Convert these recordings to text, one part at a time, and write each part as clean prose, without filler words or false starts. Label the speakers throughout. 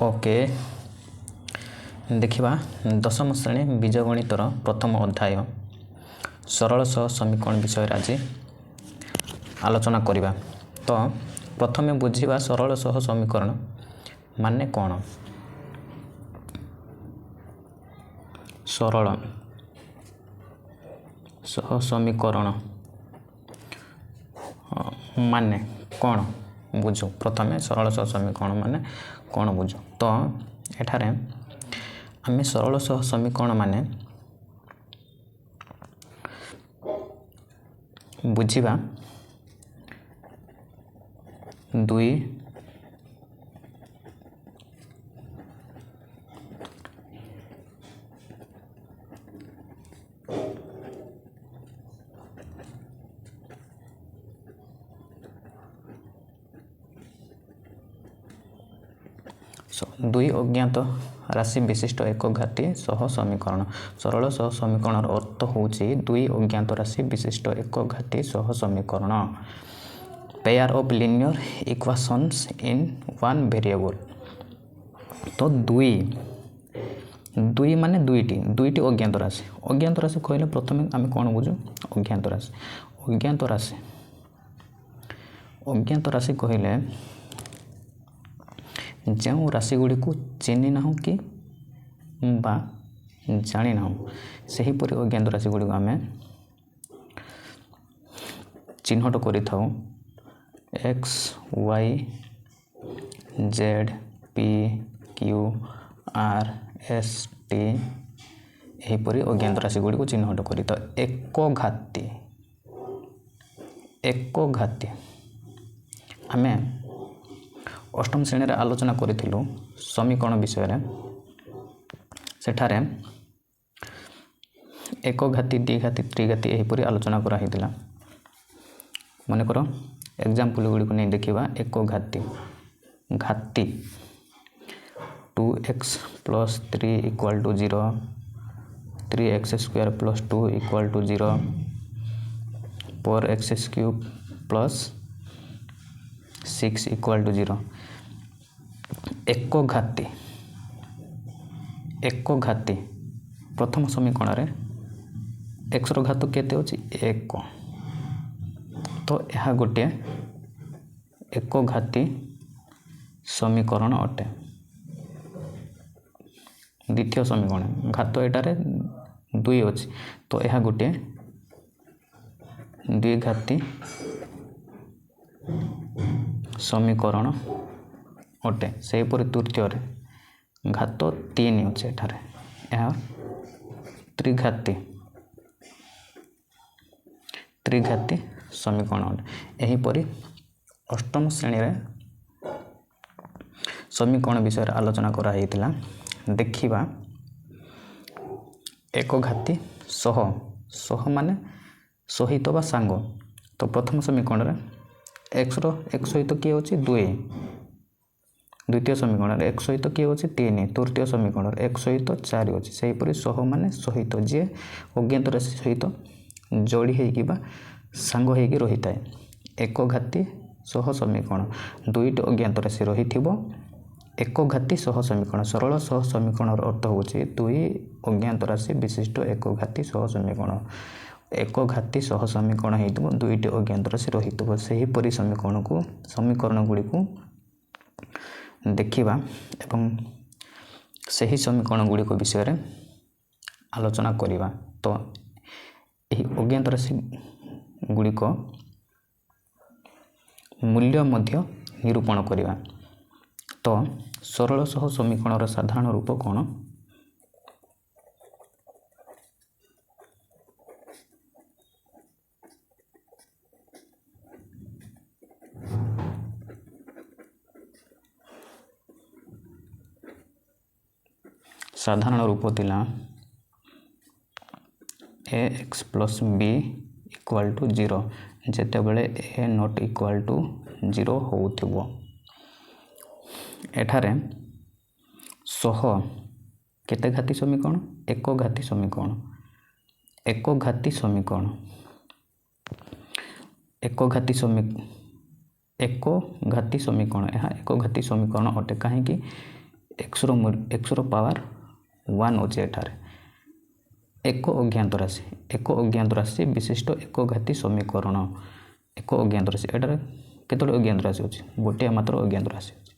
Speaker 1: Okay देखिबा दशम श्रेणी बीजगणितर प्रथम अध्याय सरल सह समीकरण विषय आज आलोचना करिबा। तो प्रथमे बुझिबा सरल सह समीकरण माने कौन। सरल सह समीकरण माने कौन बुझो। प्रथमे सरल सह समीकरण माने कौन बुझो। तो एठारे आमे सरल सह समीकरण माने बुझिबा दुई दुई अज्ञात राशि विशिष्ट एक घाटी सह समीकरण। सरल सह समीकरण अर्थ होची दुई अज्ञात राशि विशिष्ट एक घाटी सह समीकरण। Pair of linear equations in one variable. तो दुई माने दुईटी अज्ञात राशि। अज्ञात राशि कहले प्रथमे आमे कोन बुझू। अज्ञात राशि कहले जो राशि गुड़ी को चिन्ह ना कि बा जानी ना सही परि अज्ञात राशि गुड़ी को आमे चिन्हट करि थाउ X Y Z P Q R S T यही परि अज्ञात राशि गुड़ी को चिन्हट करि। तो एक घाती आमे अष्टम श्रेणी रे आलोचना करिथिलु समीकरण विषय रे। सेठारे एक घाती दी घाती त्रिघाती यही परि आलोचना करा हितिला। मन करो एग्जांपल गुडी को नै देखिबा। एक घाती 2x + 3 = 0 3x² + 2 = 0 4x³ + 6 = 0। एक घाती प्रथम समीकरण रे x रो घात केते होची 1। तो यह गोटे एक घाती समीकरण अटे। द्वितीय समीकरण घात एटारे 2 अछि। तो यह गोटे द्विघाती समीकरण अटे। से परि तृतीय रे घात 3 अछि। एठारे यह त्रिघाती समीकरण अटे। यही परि अष्टम श्रेणी रे समीकरण विषय रे आलोचना करा हितिला। देखिबा एक घाती सह माने सहित बा सांग। तो प्रथम समीकरण रे x सहित के होची 2। द्वितीय समीकरण रे x सहित के होची 3। तृतीय समीकरण रे x सहित 4 होची। सेही परि सह माने सहित जे अज्ञात राशि सहित जोड़ी हे कि बा सांग हे कि रहिताय। एक घाती सह समीकरण दुईटी अज्ञात राशि रहिथिबो एक घाती सह समीकरण। सरल सह समीकरण अर्थ होची दुई अज्ञात राशि विशिष्ट एक घाती सह समीकरण। एक घाती सह समीकरण हेतु दुईटी अज्ञात राशि रहिथिबो। सेही परि समीकरण गुडी को देखिबा एवं सही समीकरण गुडी को विषय रे आलोचना करिबा। तो एही अज्ञात राशि गुडी को मूल्य मध्य निरूपण करिबा। तो सरल सह समीकरण साधारण रूप कौन। साधारण रूप थिला ax + b = 0 जेते बेले a ≠ = 0 होउथिबो। एठारे सह केते घाती समीकरण एक घाती समीकरण। एक घाती समीकरण एक घाती समीकरण यह एक घाती समीकरण अटे। कहीं x ର ପାୱାର 1 ଅଛି ଏଠାରେ। ଏକ ଅଜ୍ଞାତ ରାଶି ବିଶିଷ୍ଟ ଏକଘାତୀ ସମୀକରଣ। ଏକ ଅଜ୍ଞାତ ରାଶି, ଏଠାରେ କେତୋଟି ଅଜ୍ଞାତ ରାଶି ଅଛି? ଗୋଟିଏ ମାତ୍ର ଅଜ୍ଞାତ ରାଶି ଅଛି।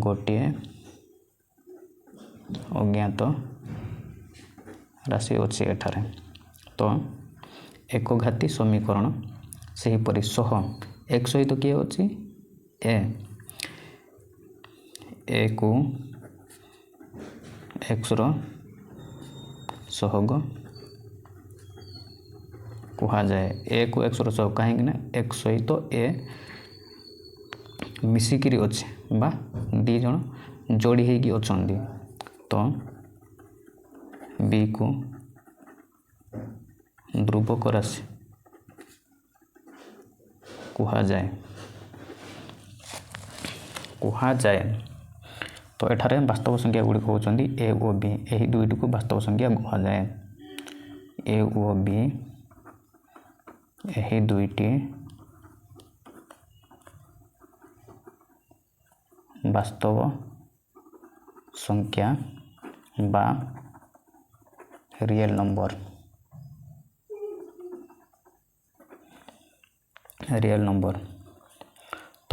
Speaker 1: ଗୋଟିଏ ଅଜ୍ଞାତ ରାଶି ଅଛି ଏଠାରେ। ତ ଏକଘାତୀ ସମୀକରଣ ସେହିପରି ଏକ ସହିତ କିଏ ଅଛି? ଏ କୁ xର ସହଗ କୁହାଯାଏ। ଏ କୁ xର ସହଗ କାହିଁକି ନା x ସହିତ ଏ ମିଶିକିରି ଅଛି ବା ଦୁଇ ଜଣ ଯୋଡ଼ି ହେଇକି ଅଛନ୍ତି। ତ b କୁ ଧ୍ରୁବକ ରାଶି କୁହାଯାଏ। ତ ଏଠାରେ ବାସ୍ତବ ସଂଖ୍ୟା ଗୁଡ଼ିକ ହେଉଛନ୍ତି a ଓ b। ଏହି ଦୁଇଟିକୁ ବାସ୍ତବ ସଂଖ୍ୟା କୁହାଯାଏ। a ଓ b ଏହି ଦୁଇଟି ବାସ୍ତବ ସଂଖ୍ୟା ବା ରିଏଲ ନମ୍ବର। ତ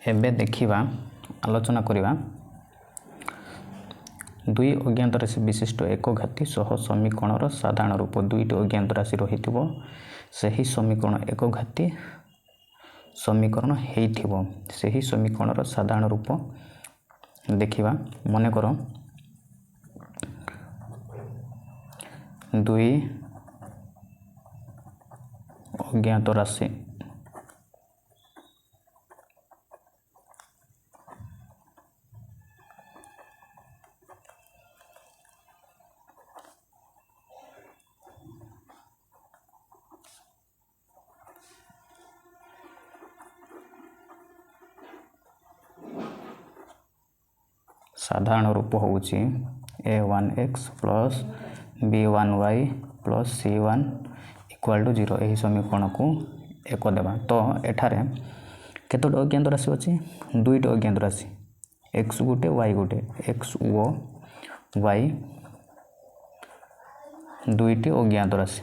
Speaker 1: ଏବେ ଦେଖିବା, ଆଲୋଚନା କରିବା ଦୁଇ ଅଜ୍ଞାତ ରାଶି ବିଶିଷ୍ଟ ଏକଘାତୀ ସହ ସମୀକରଣର ସାଧାରଣ ରୂପ। ଦୁଇଟି ଅଜ୍ଞାତ ରାଶି ରହିଥିବ, ସେହି ସମୀକରଣ ଏକଘାତୀ ସମୀକରଣ ହେଇଥିବ। ସେହି ସମୀକରଣର ସାଧାରଣ ରୂପ ଦେଖିବା। ମନେକର ଦୁଇ ଅଜ୍ଞାତ ରାଶି ସାଧାରଣ ରୂପ ହେଉଛି a1x plus b1y plus c1 equal to 0। ଏହି ସମୀକରଣକୁ 1 ଦେବା। ତ ଏଠାରେ କେତୋଟି ଅଜ୍ଞାତ ରାଶି ଅଛି? ଦୁଇଟି ଅଜ୍ଞାତ ରାଶି, x ଗୋଟେ y ଗୋଟେ। x ଓ y ଦୁଇଟି ଅଜ୍ଞାତ ରାଶି।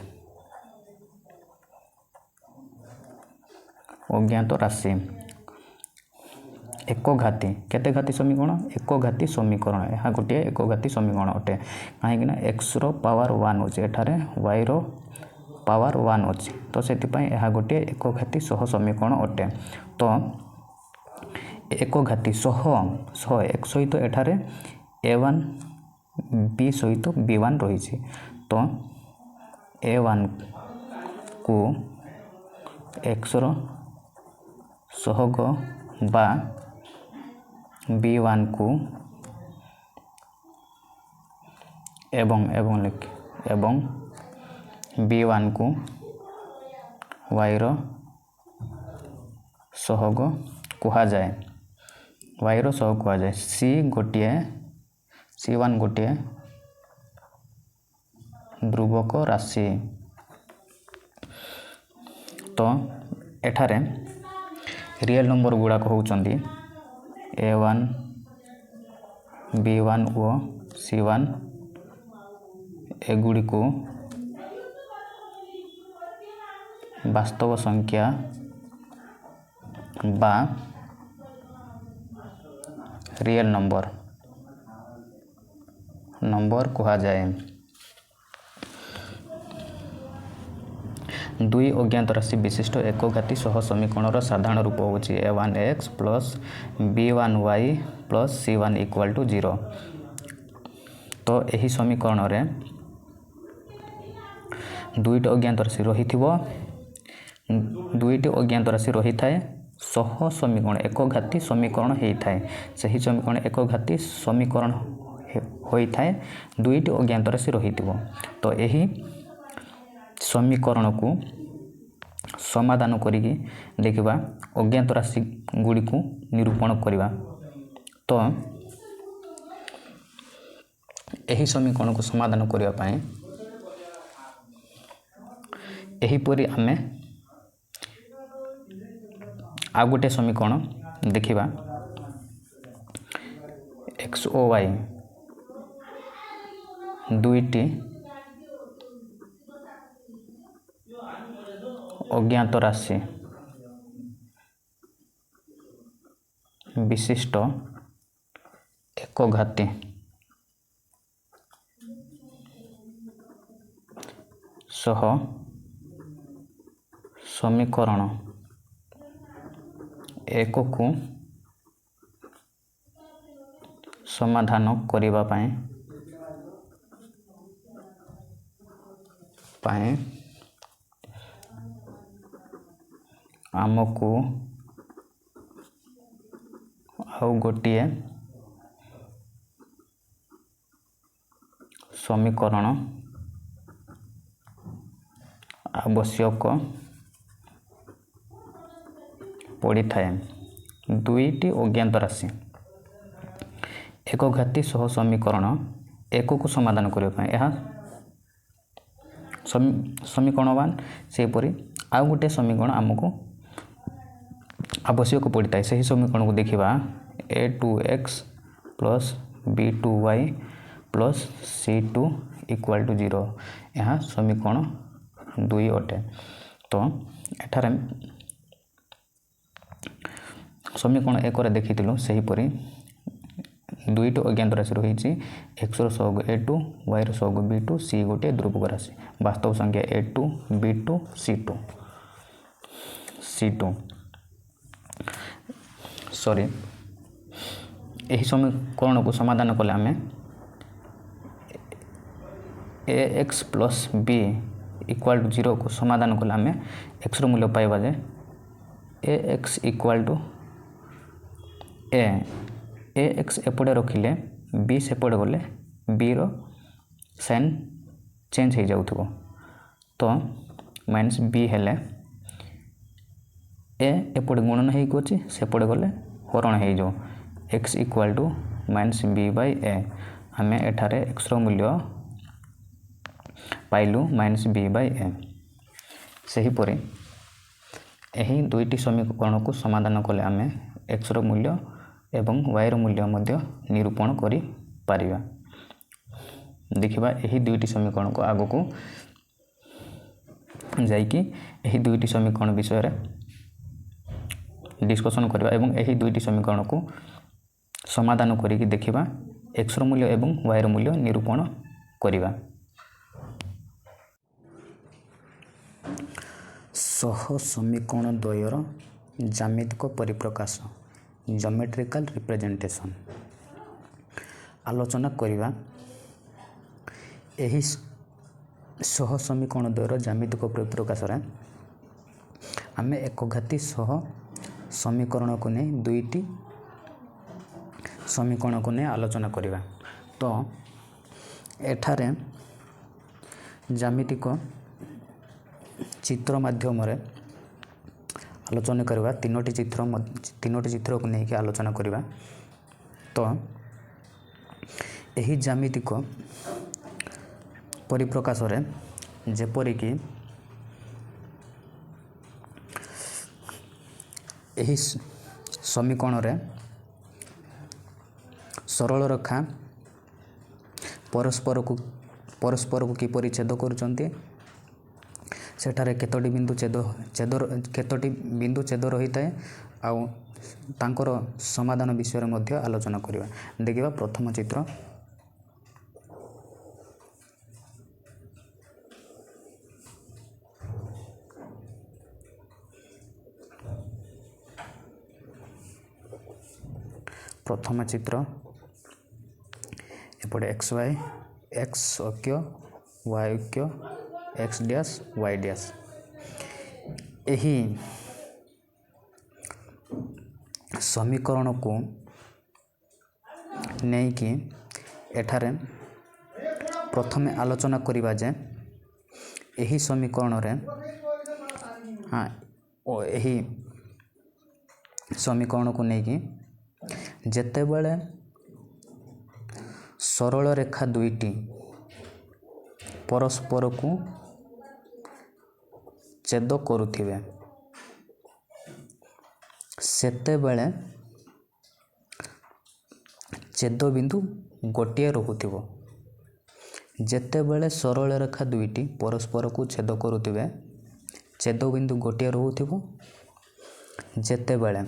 Speaker 1: ଏକଘାତୀ, କେତେ ଘାତୀ ସମୀକରଣ? ଏକଘାତୀ ସମୀକରଣ। ଏହା ଗୋଟିଏ ଏକଘାତୀ ସମୀକରଣ ଅଟେ। କାହିଁକିନା xର ପାୱାର 1 ଅଛି, ଏଠାରେ yର ପାୱାର 1 ଅଛି। ତ ସେଥିପାଇଁ ଏହା ଗୋଟିଏ ଏକଘାତୀ ସହ ସମୀକରଣ ଅଟେ। ତ ଏକଘାତୀ ସହ x ସହିତ ଏଠାରେ a1 b ସହିତ b1 ରହିଛି। ତ a1 କୁ xର ସହଗ ବା b1 କୁ ଏବଂ b1 କୁ yର ସହଗ କୁହାଯାଏ। c1 ଗୋଟିଏ ଧ୍ରୁବକ ରାଶି। ତ ଏଠାରେ ରିଏଲ ନମ୍ବର ଗୁଡ଼ାକ ହେଉଛନ୍ତି a1, b1 ଓ c1। ଏଗୁଡ଼ିକୁ ବାସ୍ତବ ସଂଖ୍ୟା ବା ରିଏଲ ନମ୍ବର କୁହାଯାଏ। ଦୁଇ ଅଜ୍ଞାତ ରାଶି ବିଶିଷ୍ଟ ଏକଘାତୀ ସହ ସମୀକରଣର ସାଧାରଣ ରୂପ ହେଉଛି a1x plus b1y plus c1 equal to 0। ତ ଏହି ସମୀକରଣରେ ଦୁଇଟି ଅଜ୍ଞାତ ରାଶି ରହିଥାଏ। ସହ ସମୀକରଣ ଏକଘାତୀ ସମୀକରଣ ହେଇଥାଏ। ସେହି ସମୀକରଣ ଏକଘାତୀ ସମୀକରଣ ହୋଇଥାଏ, ଦୁଇଟି ଅଜ୍ଞାତ ରାଶି ରହିଥିବ। ତ ଏହି ସମୀକରଣକୁ ସମାଧାନ କରିକି ଦେଖିବା, ଅଜ୍ଞାତ ରାଶି ଗୁଡ଼ିକୁ ନିରୂପଣ କରିବା। ତ ଏହି ସମୀକରଣକୁ ସମାଧାନ କରିବା ପାଇଁ ଏହିପରି ଆମେ आ गोटे समीकरण देखिबा एक्स ओ वाई दुईटी अज्ञात राशि विशिष्ट एक घाती सह समीकरण एक को समाधान करिबा पाए आमको आउ गोटे समीकरण आवश्यक पड़ी थाए। दुईटी अज्ञात राशि एक घाती सह समीकरण एक को समाधान करने यह समीकरण वन सेपरी आउ गोटे समीकरण आमको आवश्यक पड़ता है। सही समीकरण को देखा a2x plus b2y plus c2 equal to 0 यह समीकरण 2 अटे। तो एठारे समीकरण एक देखी सेहीपरि दुईट अज्ञात राशि रही एक्स सहग a2 y सहग b2 c गोटे ध्रुवक राशि वास्तव संख्या a2 b2 c2 सॉरी यही समीकरण को समाधान कले आम ax plus b equal to 0 को समाधान कले आम एक्स मूल्य पाइबा जे ax इक्वल टू ax एपटे रखिले b सेपटे गले b रो साइन चेंज हो जाउथबो तो माइनस b हेले a एपटे गुणन हो सेपटे गले हरण हो जाओ x equal to minus b by a आम एठारे x रो मूल्य पाइलु माइनस b बाय a। सेहीपरि यही दुईटी समीकरण को समाधान कले आम x रो मूल्य एवं y रो मूल्य मध्य निरूपण करि पारिबा। देखिबा यही दुईटी समीकरण को आगो को जाइकी यही दुईटी समीकरण विषय रे डिस्कशन करबा एवं यही दुईटी समीकरण को समाधान करिकी देखिबा x रो मूल्य एवं y रो मूल्य निरूपण करिबा। सह समीकरण द्वयर ज्यामितिक परिप्रकाश ज्योमेट्रिकल रिप्रेजेंटेशन आलोचना करिबा। एही सह समीकरण द्वयर ज्यामितिक परिप्रकाश रे आमे एक घाती सह समीकरण को नहीं दुईटी समीकरण को नहीं आलोचना करिबा। तो एठारे ज्यामितिक चित्र माध्यम रे आलोचना करवा तीनोटी चित्र को लेकिन आलोचना करवा। तो यही ज्यामितिक परिप्रकाश रे जेपरिकी यही समीकरण रे सरल रेखा परस्पर को किपरि छेद करुचंती सेठारे केतोटी बिंदु छेद रही थाए आउ तांकर समाधान विषय मध्य आलोचना करिबा। देखिबा प्रथम चित्र एपटे एक्स वाई एक्स अक्ष वाई अक्ष एक्स डैश वाई डैश यही समीकरण को नहीं कि एठारे प्रथमे आलोचना करिबा जे यही समीकरण रे यही समीकरण को नहीं कि जेते बेले सरल रेखा दुईटी परस्पर को छेद करुथिबे ସେତେବେଳେ ଛେଦବିନ୍ଦୁ ଗୋଟିଏ ରହୁଥିବ। ଯେତେବେଳେ ସରଳ ରେଖା ଦୁଇଟି ପରସ୍ପରକୁ ଛେଦ କରୁଥିବେ ଛେଦବିନ୍ଦୁ ଗୋଟିଏ ରହୁଥିବ। ଯେତେବେଳେ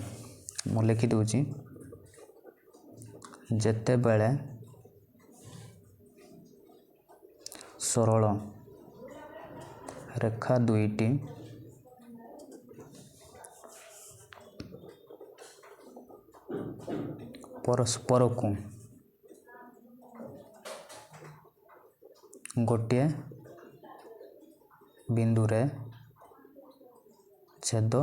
Speaker 1: ମୁଁ ଲେଖିଦେଉଛି, ଯେତେବେଳେ ସରଳ ରେଖା ଦୁଇଟି ପରସ୍ପରକୁ ଗୋଟିଏ ବିନ୍ଦୁରେ ଛେଦ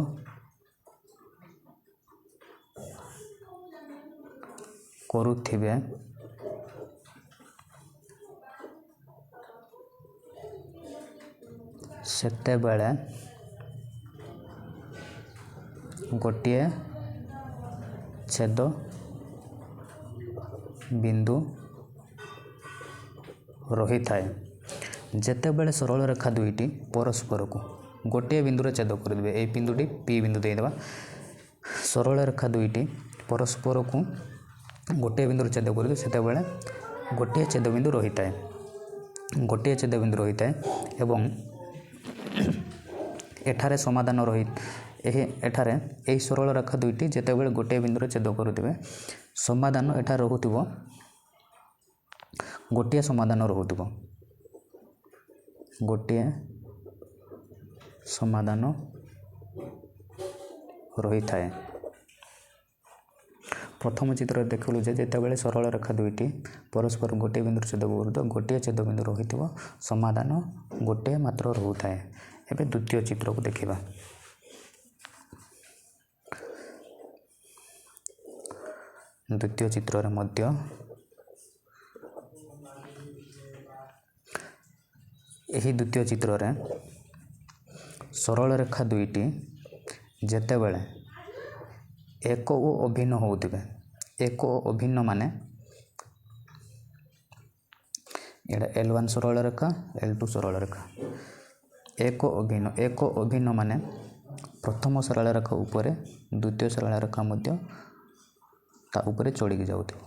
Speaker 1: କରୁଥିବେ ସେତେବେଳେ ଗୋଟିଏ ଛେଦ ବିନ୍ଦୁ ରହିଥାଏ। ଯେତେବେଳେ ସରଳ ରେଖା ଦୁଇଟି ପରସ୍ପରକୁ ଗୋଟିଏ ବିନ୍ଦୁରେ ଛେଦ କରିଦେବେ, ଏଇ ବିନ୍ଦୁଟି ପି ବିନ୍ଦୁ ଦେଇଦେବା। ସରଳ ରେଖା ଦୁଇଟି ପରସ୍ପରକୁ ଗୋଟିଏ ବିନ୍ଦୁରେ ଛେଦ କରିଦେବେ ସେତେବେଳେ ଗୋଟିଏ ଛେଦବିନ୍ଦୁ ରହିଥାଏ। ଗୋଟିଏ ଛେଦବିନ୍ଦୁ ରହିଥାଏ ଏବଂ ଏଠାରେ ସମାଧାନ ଏଠାରେ ଏହି ସରଳ ରେଖା ଦୁଇଟି ଯେତେବେଳେ ଗୋଟିଏ ବିନ୍ଦୁରେ ଛେଦ କରୁଥିବେ ସମାଧାନ ଏଠାରେ ରହୁଥିବ, ଗୋଟିଏ ସମାଧାନ ରହୁଥିବ। ଗୋଟିଏ ସମାଧାନ ରହିଥାଏ। ପ୍ରଥମ ଚିତ୍ରରେ ଦେଖିଲୁ ଯେ ଯେତେବେଳେ ସରଳ ରେଖା ଦୁଇଟି ପରସ୍ପର ଗୋଟିଏ ବିନ୍ଦୁରେ ଛେଦ କରୁଥିବ ଗୋଟିଏ ଛେଦବିନ୍ଦୁ ରହିଥିବ, ସମାଧାନ ଗୋଟିଏ ମାତ୍ର ରହୁଥାଏ। ଏବେ ଦ୍ୱିତୀୟ ଚିତ୍ରକୁ ଦେଖିବା। ଦ୍ୱିତୀୟ ଚିତ୍ରରେ ମଧ୍ୟ ଏହି ଦ୍ୱିତୀୟ ଚିତ୍ରରେ ସରଳ ରେଖା ଦୁଇଟି ଯେତେବେଳେ ଏକ ଓ ଅଭିନ୍ନ ହେଉଥିବେ, ଏକ ଓ ଅଭିନ୍ନ ମାନେ ଏଇଟା L1 ସରଳ ରେଖା, L2 ସରଳ ରେଖା। ଏକ ଅଭିନ୍ନ ମାନେ ପ୍ରଥମ ସରଳ ରେଖା ଉପରେ ଦ୍ୱିତୀୟ ସରଳ ରେଖା ମଧ୍ୟ ତା ଉପରେ ଚଢ଼ିକି ଯାଉଥିବ,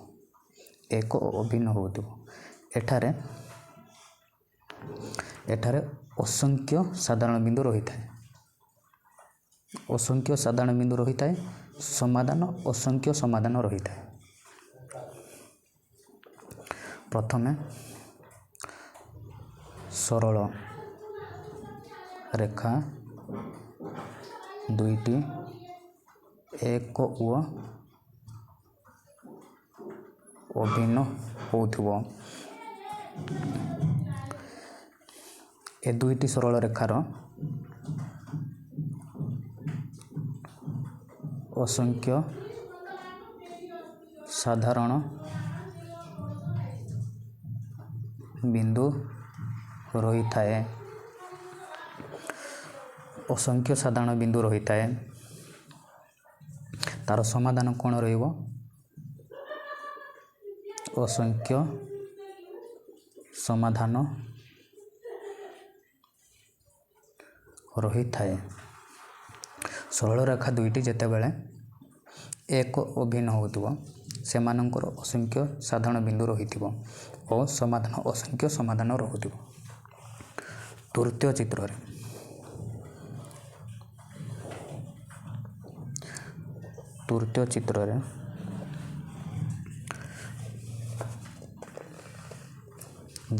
Speaker 1: ଏକ ଅଭିନ୍ନ ହେଉଥିବ। ଏଠାରେ ଅସଂଖ୍ୟ ସାଧାରଣ ବିନ୍ଦୁ ରହିଥାଏ। ଅସଂଖ୍ୟ ସାଧାରଣ ବିନ୍ଦୁ ରହିଥାଏ, ସମାଧାନ ଅସଂଖ୍ୟ ସମାଧାନ ରହିଥାଏ। ପ୍ରଥମେ ସରଳ ରେଖା ଦୁଇଟି ଏକ ଓ ଅଭିନ୍ନ ହେଉଥିବ। ଏ ଦୁଇଟି ସରଳ ରେଖାର ଅସଂଖ୍ୟ ସାଧାରଣ ବିନ୍ଦୁ ରହିଥାଏ। ଅସଂଖ୍ୟ ସାଧାରଣ ବିନ୍ଦୁ ରହିଥାଏ। ତାର ସମାଧାନ କ'ଣ ରହିବ? ଅସଂଖ୍ୟ ସମାଧାନ ରହିଥାଏ। ସରଳ ରେଖା ଦୁଇଟି ଯେତେବେଳେ ଏକ ଅଭିନ୍ନ ହେଉଥିବ ସେମାନଙ୍କର ଅସଂଖ୍ୟ ସାଧାରଣ ବିନ୍ଦୁ ରହିଥିବ ଓ ସମାଧାନ ଅସଂଖ୍ୟ ସମାଧାନ ରହୁଥିବ। ତୃତୀୟ ଚିତ୍ରରେ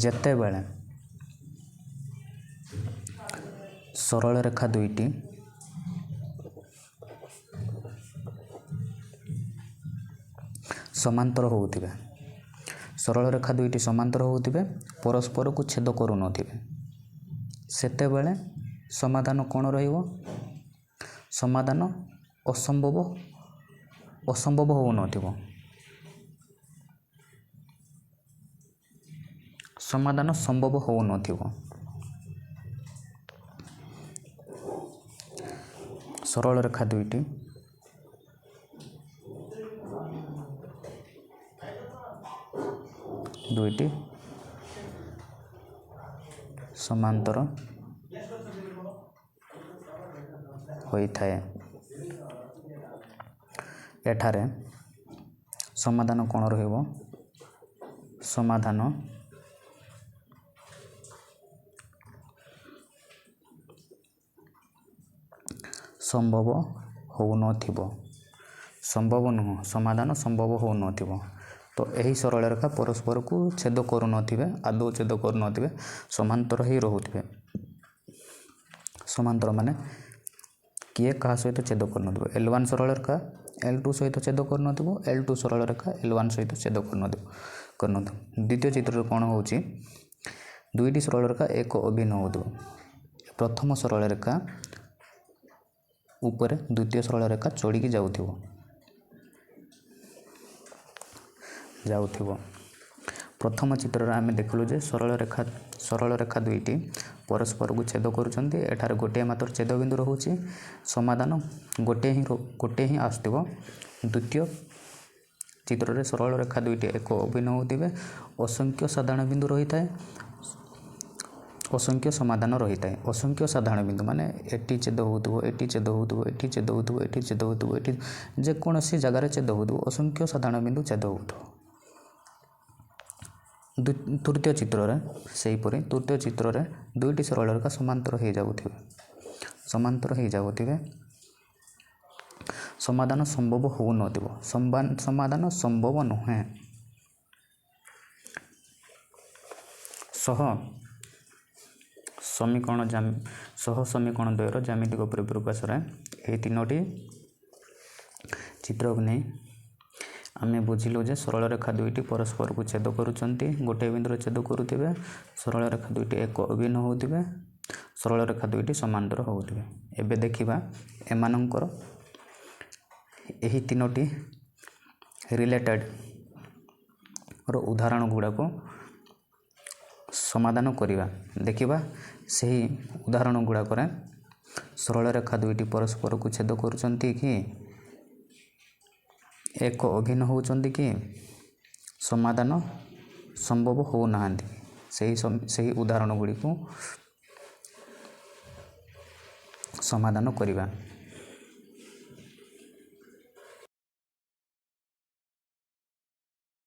Speaker 1: ଯେତେବେଳେ ସରଳ ରେଖା ଦୁଇଟି ସମାନ୍ତର ହେଉଥିବେ, ସରଳ ରେଖା ଦୁଇଟି ସମାନ୍ତର ହେଉଥିବେ, ପରସ୍ପରକୁ ଛେଦ କରୁନଥିବେ, ସେତେବେଳେ ସମାଧାନ କ'ଣ ରହିବ? ସମାଧାନ ଅସମ୍ଭବ ହେଉନଥିବ। ସମାଧାନ ସମ୍ଭବ ହେଉନଥିବ। ସରଳ ରେଖା ଦୁଇଟି ସମାନ୍ତର ହୋଇଥାଏ। ଏଠାରେ ସମାଧାନ କ'ଣ ରହିବ? ସମାଧାନ ସମ୍ଭବ ହେଉନଥିବ। ସମ୍ଭବ ନୁହଁ, ସମାଧାନ ସମ୍ଭବ ହେଉନଥିବ। ତ ଏହି ସରଳ ରେଖା ପରସ୍ପରକୁ ଛେଦ କରୁନଥିବେ, ଆଦୌ ଛେଦ କରୁନଥିବେ, ସମାନ୍ତର ହେଇ ରହୁଥିବେ। ସମାନ୍ତର ମାନେ କିଏ କାହା ସହିତ ଛେଦ କରୁନଥିବ। L1 ସରଳ ରେଖା L2 ସହିତ ଛେଦ କରୁନଥିବ, L2 ସରଳ ରେଖା L1 ସହିତ ଛେଦ କରୁନଥିବ। ଦ୍ୱିତୀୟ ଚିତ୍ରରେ କ'ଣ ହେଉଛି? ଦୁଇଟି ସରଳ ରେଖା ଏକ ଅଭିନ୍ନ ହେଉଥିବ। ପ୍ରଥମ ସରଳ ରେଖା ଉପରେ ଦ୍ୱିତୀୟ ସରଳ ରେଖା ଚଢ଼ିକି ଯାଉଥିବ। ପ୍ରଥମ ଚିତ୍ରରେ ଆମେ ଦେଖିଲୁ ଯେ ସରଳ ରେଖା ଦୁଇଟି ପରସ୍ପରକୁ ଛେଦ କରୁଛନ୍ତି। ଏଠାରେ ଗୋଟିଏ ମାତ୍ର ଛେଦବିନ୍ଦୁ ରହୁଛି। ସମାଧାନ ଗୋଟିଏ ହିଁ ଆସୁଥିବ। ଦ୍ୱିତୀୟ ଚିତ୍ରରେ ସରଳ ରେଖା ଦୁଇଟି ଏକ ଅଭିନ୍ନ ହେଉଥିବେ। ଅସଂଖ୍ୟ ସାଧାରଣ ବିନ୍ଦୁ ରହିଥାଏ, ଅସଂଖ୍ୟ ସମାଧାନ ରହିଥାଏ। ଅସଂଖ୍ୟ ସାଧାରଣ ବିନ୍ଦୁ ମାନେ ଏଠି ଛେଦ ହେଉଥିବ, ଏଠି ଛେଦ ହେଉଥିବ, ଏଠି ଛେଦ ହେଉଥିବ, ଏଠି ଛେଦ ହେଉଥିବ, ଏଠି ଯେକୌଣସି ଜାଗାରେ ଛେଦ ହେଉଥିବ, ଅସଂଖ୍ୟ ସାଧାରଣ ବିନ୍ଦୁ ଛେଦ ହେଉଥିବ। ତୃତୀୟ ଚିତ୍ରରେ ସେହିପରି ତୃତୀୟ ଚିତ୍ରରେ ଦୁଇଟି ସରଳ ରେଖା ସମାନ୍ତର ହେଇଯାଉଥିବେ। ସମାଧାନ ସମ୍ଭବ ହେଉନଥିବ। ସମାଧାନ ସମ୍ଭବ ନୁହେଁ। ସହ ସମୀକରଣ ଦ୍ୱୟର ଜ୍ୟାମିତିକ ପରିପ୍ରକାଶରେ ଏହି ତିନୋଟି ଚିତ୍ରକୁ ନେଇ ଆମେ ବୁଝିଲୁ ଯେ ସରଳ ରେଖା ଦୁଇଟି ପରସ୍ପରକୁ ଛେଦ କରୁଛନ୍ତି, ଗୋଟିଏ ବିନ୍ଦୁରେ ଛେଦ କରୁଥିବେ। ସରଳ ରେଖା ଦୁଇଟି ଏକ ଅଭିନ୍ନ ହେଉଥିବେ, ସରଳ ରେଖା ଦୁଇଟି ସମାନ୍ତର ହେଉଥିବେ। ଏବେ ଦେଖିବା ଏମାନଙ୍କର ଏହି ତିନୋଟି ରିଲେଟେଡ଼ର ଉଦାହରଣ ଗୁଡ଼ାକୁ ସମାଧାନ କରିବା। ଦେଖିବା ସେହି ଉଦାହରଣ ଗୁଡ଼ାକରେ ସରଳ ରେଖା ଦୁଇଟି ପରସ୍ପରକୁ ଛେଦ କରୁଛନ୍ତି କି, ଏକ ଅଭିନ୍ନ ହେଉଛନ୍ତି କି, ସମାଧାନ ସମ୍ଭବ ହେଉନାହାନ୍ତି। ସେହି ଉଦାହରଣ ଗୁଡ଼ିକୁ ସମାଧାନ କରିବା।